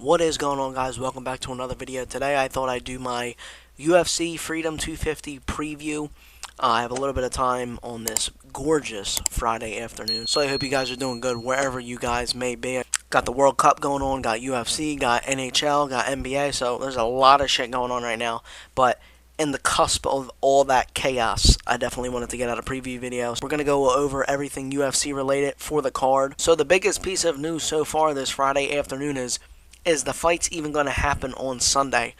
What is going on, guys? Welcome back to another video. Today I thought I'd do my UFC Freedom 250 preview. I have a little bit of time on this gorgeous Friday afternoon, so I hope you guys are doing good wherever you guys may be. Got the World Cup going on, got UFC, got NHL, got NBA, so there's a lot of shit going on right now. But in the cusp of all that chaos, I definitely wanted to get out a preview video. We're going to go over everything UFC related for the card. So the biggest piece of news so far this Friday afternoon is the fight's even going to happen on Sunday.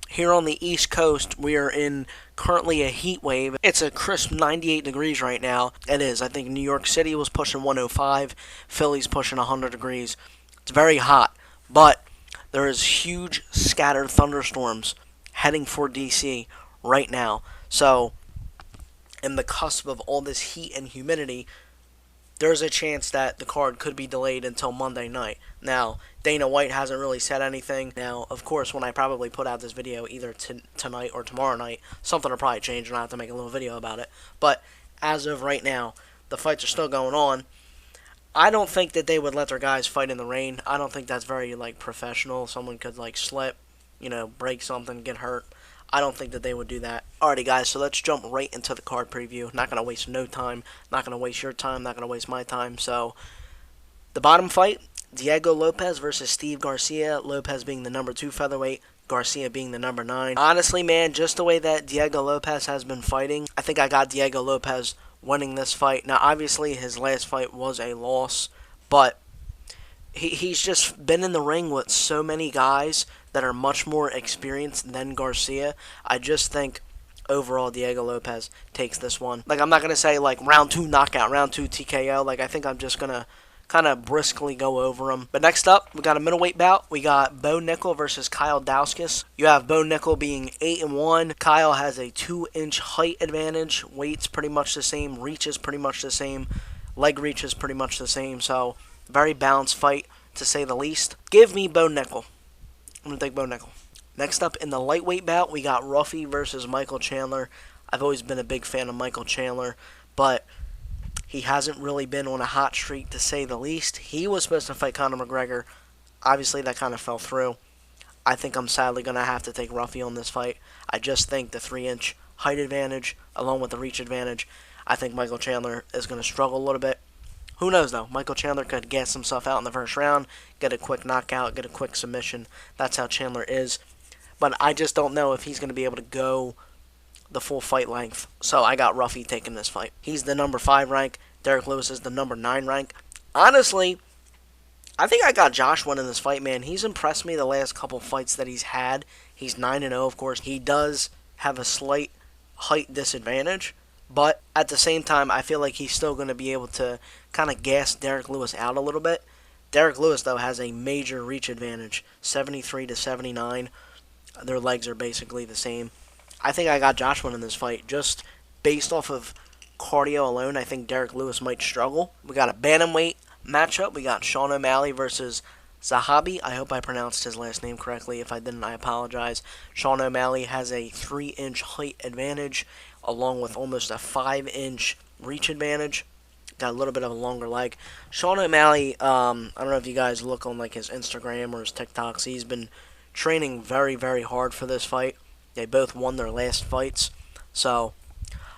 Here on the East Coast, we are in currently a heat wave. It's a crisp 98 degrees right now. It is. I think New York City was pushing 105. Philly's pushing 100 degrees. It's very hot. But there is huge scattered thunderstorms heading for D.C. right now. So, in the cusp of all this heat and humidity, there's a chance that the card could be delayed until Monday night. Now, Dana White hasn't really said anything. Now, of course, when I probably put out this video either tonight or tomorrow night, something will probably change and I'll have to make a little video about it. But as of right now, the fights are still going on. I don't think that they would let their guys fight in the rain. I don't think that's very, professional. Someone could, slip, break something, get hurt. I don't think that they would do that. Alrighty, guys, so let's jump right into the card preview. Not going to waste no time. Not going to waste your time. Not going to waste my time. So, the bottom fight, Diego Lopes versus Steve Garcia. Lopes being the number 2 featherweight, Garcia being the number 9. Honestly, man, just the way that Diego Lopes has been fighting, I think I got Diego Lopes winning this fight. Now, obviously, his last fight was a loss, but he's just been in the ring with so many guys that are much more experienced than Garcia. I just think overall Diego Lopes takes this one. I'm not going to say round 2 knockout, round 2 TKO. I think I'm just going to kind of briskly go over him. But next up, we got a middleweight bout. We got Bo Nickal versus Kyle Daukaus. You have Bo Nickal being 8-1. Kyle has a 2-inch height advantage. Weight's pretty much the same. Reach is pretty much the same. Leg reach is pretty much the same. So, very balanced fight, to say the least. Give me Bo Nickal. I'm going to take Bo Nickal. Next up in the lightweight bout, we got Ruffy versus Michael Chandler. I've always been a big fan of Michael Chandler, but he hasn't really been on a hot streak, to say the least. He was supposed to fight Conor McGregor. Obviously, that kind of fell through. I think I'm sadly going to have to take Ruffy on this fight. I just think the 3-inch height advantage, along with the reach advantage, I think Michael Chandler is going to struggle a little bit. Who knows, though? Michael Chandler could gas himself out in the first round, get a quick knockout, get a quick submission. That's how Chandler is. But I just don't know if he's going to be able to go the full fight length. So I got Ruffy taking this fight. He's the number 5 rank. Derrick Lewis is the number 9 rank. Honestly, I think I got Josh winning this fight, man. He's impressed me the last couple fights that he's had. He's 9-0, of course. He does have a slight height disadvantage. But at the same time, I feel like he's still going to be able to kind of gas Derrick Lewis out a little bit. Derrick Lewis, though, has a major reach advantage, 73 to 79. Their legs are basically the same. I think I got Josh winning this fight. Just based off of cardio alone, I think Derrick Lewis might struggle. We got a bantamweight matchup. We got Sean O'Malley versus Zahabi. I hope I pronounced his last name correctly. If I didn't, I apologize. Sean O'Malley has a 3-inch height advantage, along with almost a 5-inch reach advantage. Got a little bit of a longer leg. Sean O'Malley, I don't know if you guys look on his Instagram or his TikToks. He's been training very, very hard for this fight. They both won their last fights. So,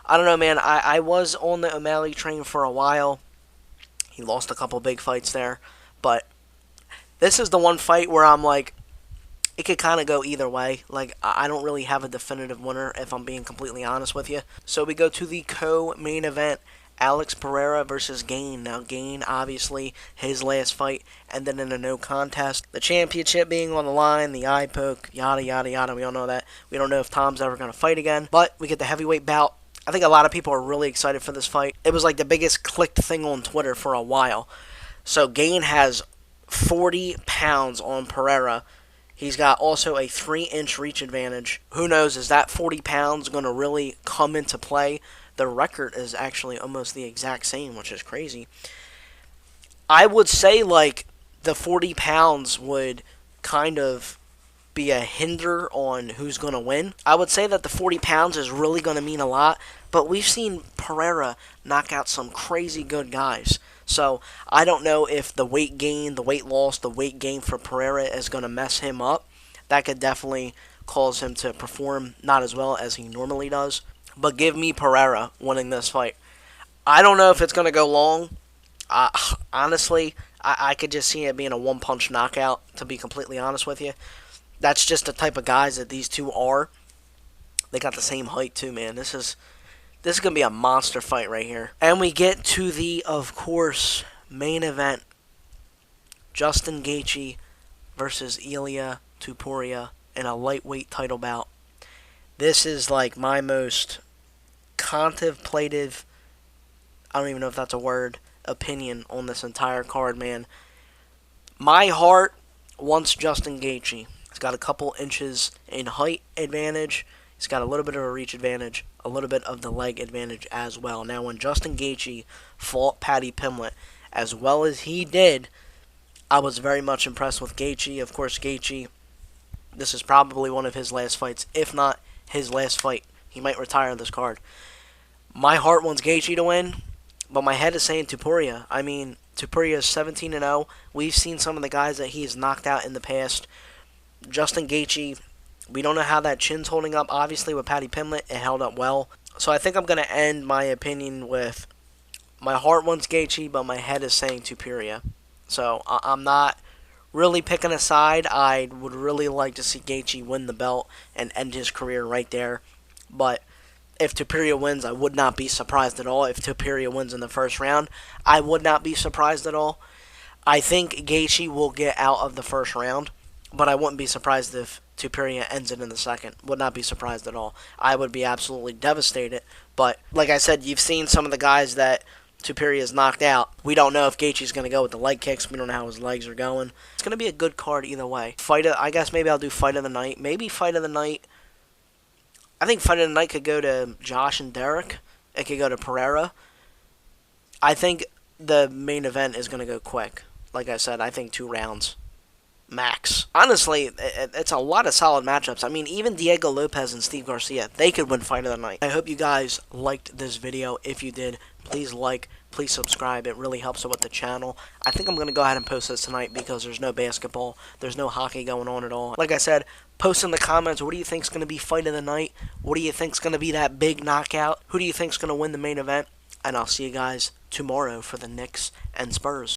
I don't know, man. I was on the O'Malley train for a while. He lost a couple big fights there. But this is the one fight where I'm it could kind of go either way. I don't really have a definitive winner, if I'm being completely honest with you. So we go to the co-main event. Alex Pereira versus Gane. Now, Gane, obviously, his last fight ended in a no contest. The championship being on the line, the eye poke, yada, yada, yada. We all know that. We don't know if Tom's ever going to fight again. But we get the heavyweight bout. I think a lot of people are really excited for this fight. It was the biggest clicked thing on Twitter for a while. So, Gane has 40 pounds on Pereira. He's got also a 3-inch reach advantage. Who knows, is that 40 pounds going to really come into play? The record is actually almost the exact same, which is crazy. I would say, the 40 pounds would kind of be a hinder on who's going to win. I would say that the 40 pounds is really going to mean a lot, but we've seen Pereira knock out some crazy good guys. So I don't know if the weight gain, the weight loss, the weight gain for Pereira is going to mess him up. That could definitely cause him to perform not as well as he normally does. But give me Pereira winning this fight. I don't know if it's going to go long. Honestly, I could just see it being a one-punch knockout, to be completely honest with you. That's just the type of guys that these two are. They got the same height, too, man. This is going to be a monster fight right here. And we get to the, of course, main event. Justin Gaethje versus Ilia Topuria in a lightweight title bout. This is like my most contemplative, I don't even know if that's a word, opinion on this entire card, man. My heart wants Justin Gaethje. He's got a couple inches in height advantage. He's got a little bit of a reach advantage, a little bit of the leg advantage as well. Now, when Justin Gaethje fought Paddy Pimblett as well as he did, I was very much impressed with Gaethje. Of course, Gaethje, this is probably one of his last fights, if not his last fight. He might retire this card. My heart wants Gaethje to win, but my head is saying Topuria. I mean, Topuria is 17-0. We've seen some of the guys that he's knocked out in the past. Justin Gaethje, we don't know how that chin's holding up. Obviously, with Paddy Pimblett, it held up well. So I think I'm going to end my opinion with my heart wants Gaethje, but my head is saying Topuria. So I'm not really picking a side. I would really like to see Gaethje win the belt and end his career right there. But if Topuria wins, I would not be surprised at all. If Topuria wins in the first round, I would not be surprised at all. I think Gaethje will get out of the first round, but I wouldn't be surprised if Topuria ends it in the second. Would not be surprised at all. I would be absolutely devastated. But like I said, you've seen some of the guys that Topuria is knocked out. We don't know if Gaethje's going to go with the leg kicks. We don't know how his legs are going. It's going to be a good card either way. I guess maybe I'll do fight of the night. Maybe fight of the night. I think fight of the night could go to Josh and Derrick. It could go to Pereira. I think the main event is going to go quick. Like I said, I think 2 rounds. Max. Honestly, it's a lot of solid matchups. I mean, even Diego Lopes and Steve Garcia, they could win fight of the night. I hope you guys liked this video. If you did, please like, please subscribe. It really helps out with the channel. I think I'm going to go ahead and post this tonight because there's no basketball. There's no hockey going on at all. Like I said, post in the comments, what do you think is going to be fight of the night? What do you think is going to be that big knockout? Who do you think is going to win the main event? And I'll see you guys tomorrow for the Knicks and Spurs.